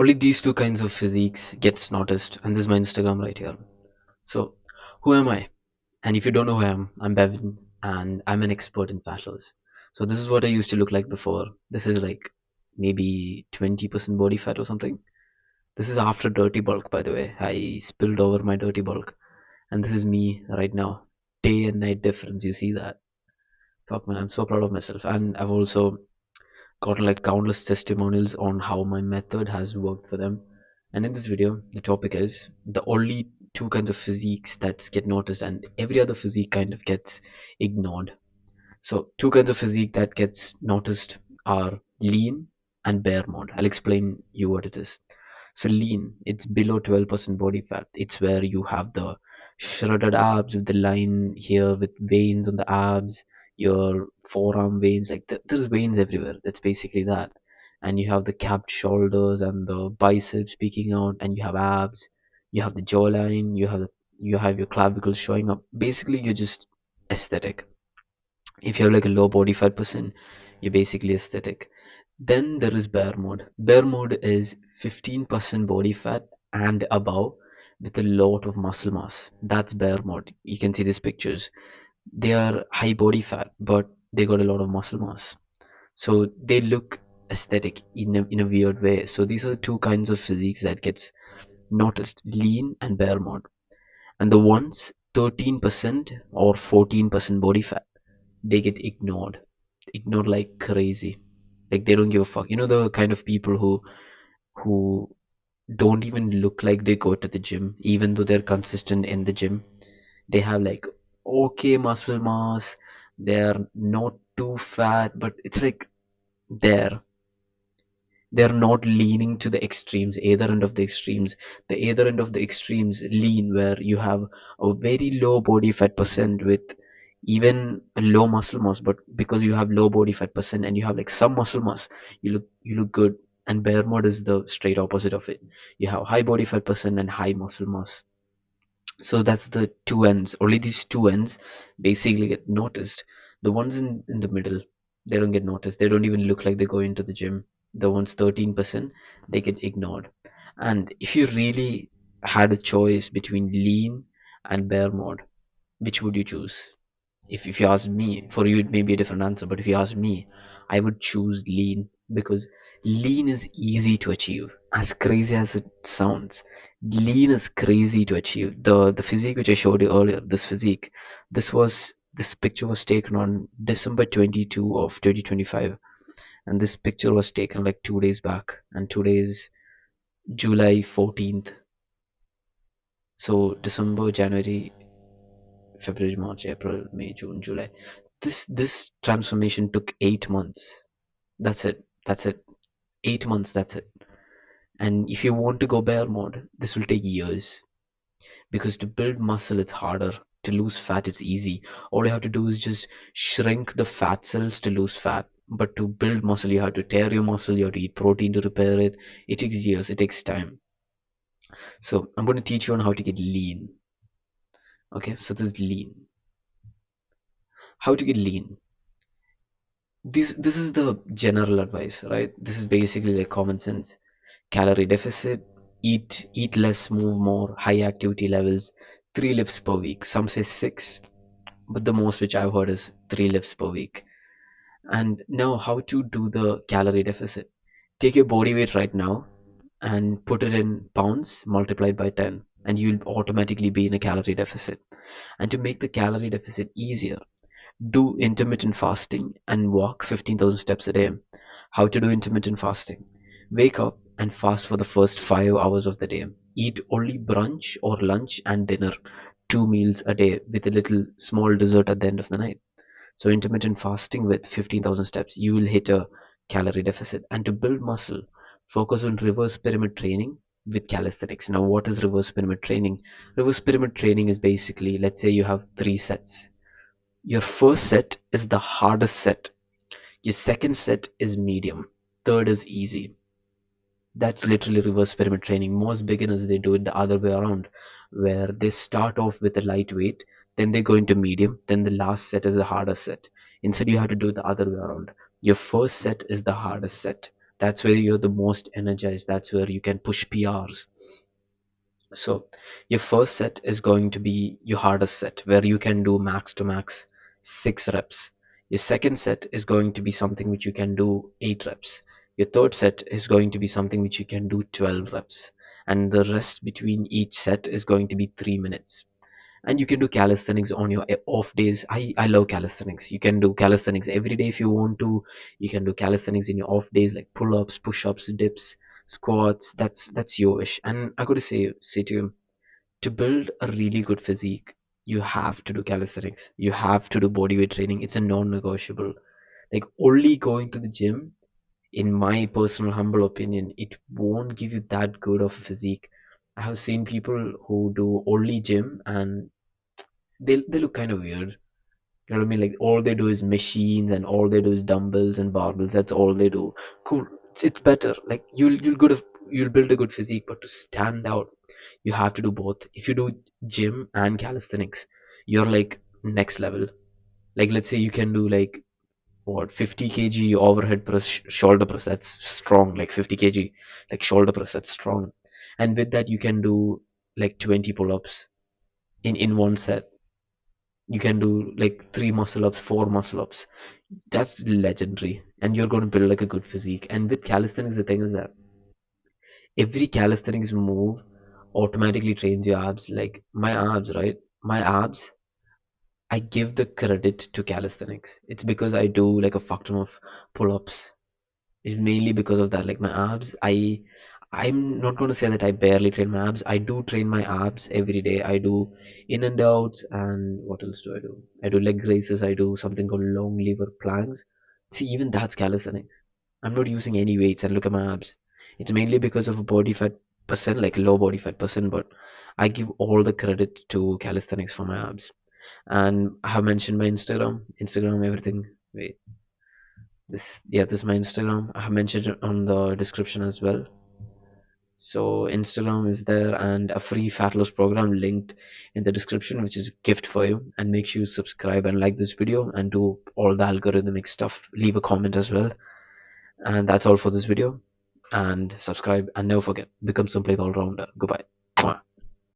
Only these two kinds of physiques gets noticed, and this is my Instagram right here. So, who am I? And if you don't know who I am, I'm Bevin, and I'm an expert in fat loss. So this is what I used to look like before. This is like maybe 20% body fat or something. This is after dirty bulk, by the way. I spilled over my dirty bulk, and this is me right now. Day and night difference. You see that? Fuck man, I'm so proud of myself, and I've also gotten like countless testimonials on how my method has worked for them. And in this video, the topic is the only two kinds of physiques that get noticed, and every other physique kind of gets ignored. So, two kinds of physique that gets noticed are lean and bare mode. I'll explain you what it is. So lean, it's below 12% body fat. It's where you have the shredded abs with the line here with veins on the abs, your forearm veins, like there's veins everywhere. That's basically that. And you have the capped shoulders and the biceps peeking out, and you have abs, you have the jawline, you have your clavicles showing up. Basically, you're just aesthetic. If you have like a low body fat person, you're basically aesthetic. Then there is bare mode. Bare mode is 15% body fat and above with a lot of muscle mass. That's bare mode. You can see these pictures. They are high body fat, but they got a lot of muscle mass. So they look aesthetic in a weird way. So these are two kinds of physiques that gets noticed, lean and bare mode. And the ones 13% or 14% body fat, they get ignored like crazy. Like they don't give a fuck. You know the kind of people who don't even look like they go to the gym, even though they're consistent in the gym. They have like okay muscle mass. They're not too fat, but it's like there they're not leaning to the extremes, either end of the extremes. The either end of the extremes lean where you have a very low body fat percent with even a low muscle mass, but because you have low body fat percent and you have like some muscle mass, you look good. And bare mode is the straight opposite of it. You have high body fat percent and high muscle mass. So that's the two ends. Only these two ends basically get noticed. The ones in the middle, they don't get noticed. They don't even look like they go into the gym. The ones 13%, they get ignored. And if you really had a choice between lean and bare mode, which would you choose? If you ask me, for you it may be a different answer, but if you ask me, I would choose lean because lean is easy to achieve. As crazy as it sounds, lean is crazy to achieve. The physique which I showed you earlier, this physique, this picture was taken on December 22 of 2025, and this picture was taken like 2 days back, and today is July 14th. So December, January, February, March, April, May, June, July. This transformation took 8 months. That's it. That's it. 8 months. That's it. And if you want to go bare mode, this will take years because to build muscle it's harder. To lose fat it's easy. All you have to do is just shrink the fat cells to lose fat. But to build muscle, you have to tear your muscle. You have to eat protein to repair it. It takes years. It takes time. So I'm going to teach you on how to get lean. Okay, so this is lean. How to get lean? This is the general advice, right? This is basically like common sense. Calorie deficit, eat less, move more, high activity levels, 3 lifts per week. Some say six, but the most which I've heard is 3 lifts per week. And now how to do the calorie deficit? Take your body weight right now and put it in pounds multiplied by 10, and you'll automatically be in a calorie deficit. And to make the calorie deficit easier, do intermittent fasting and walk 15,000 steps a day. How to do intermittent fasting? Wake up and fast for the first 5 hours of the day. Eat only brunch or lunch and dinner, 2 meals a day with a little small dessert at the end of the night. So intermittent fasting with 15,000 steps, you will hit a calorie deficit. And to build muscle, focus on reverse pyramid training with calisthenics. Now, what is reverse pyramid training? Reverse pyramid training is basically, let's say you have 3 sets. Your first set is the hardest set. Your second set is medium. Third is easy. That's literally reverse pyramid training. Most beginners they do it the other way around, where they start off with a lightweight, then they go into medium, then the last set is the hardest set. Instead, you have to do it the other way around. Your first set is the hardest set. That's where you're the most energized. That's where you can push PRs. So your first set is going to be your hardest set, where you can do max to max 6 reps. Your second set is going to be something which you can do 8 reps. Your third set is going to be something which you can do 12 reps. And the rest between each set is going to be 3 minutes. And you can do calisthenics on your off days. I love calisthenics. You can do calisthenics every day if you want to. You can do calisthenics in your off days, like pull-ups, push-ups, dips, squats. That's your wish. And I gotta say to you, to build a really good physique, you have to do calisthenics. You have to do bodyweight training. It's a non-negotiable. Like, only going to the gym, in my personal humble opinion, it won't give you that good of a physique. I have seen people who do only gym and they look kind of weird. You know what I mean? Like, all they do is machines and all they do is dumbbells and barbells. That's all they do. Cool. It's better. Like, you'll build a good physique, but to stand out, you have to do both. If you do gym and calisthenics, you're like next level. Like, let's say you can do like what, 50 kg overhead press, shoulder press. That's strong. Like 50 kg, like shoulder press. That's strong. And with that, you can do like 20 pull-ups in one set. You can do like 3 muscle ups, 4 muscle ups. That's legendary, and you're going to build like a good physique. And with calisthenics, the thing is that every calisthenics move automatically trains your abs. Like my abs, right? My abs, I give the credit to calisthenics. It's because I do like a fuck ton of pull-ups. It's mainly because of that. Like my abs, I'm not going to say that I barely train my abs. I do train my abs every day. I do in and outs, and what else do I do? I do leg raises. I do something called long lever planks. See, even that's calisthenics. I'm not using any weights, and look at my abs. It's mainly because of body fat percent, like low body fat percent, but I give all the credit to calisthenics for my abs. And I have mentioned my Instagram, everything. Wait, this is my Instagram. I have mentioned it on the description as well. So Instagram is there, and a free fat loss program linked in the description, which is a gift for you. And make sure you subscribe and like this video and do all the algorithmic stuff. Leave a comment as well. And that's all for this video. And subscribe, and never forget, become simply all rounder. Goodbye. Mwah.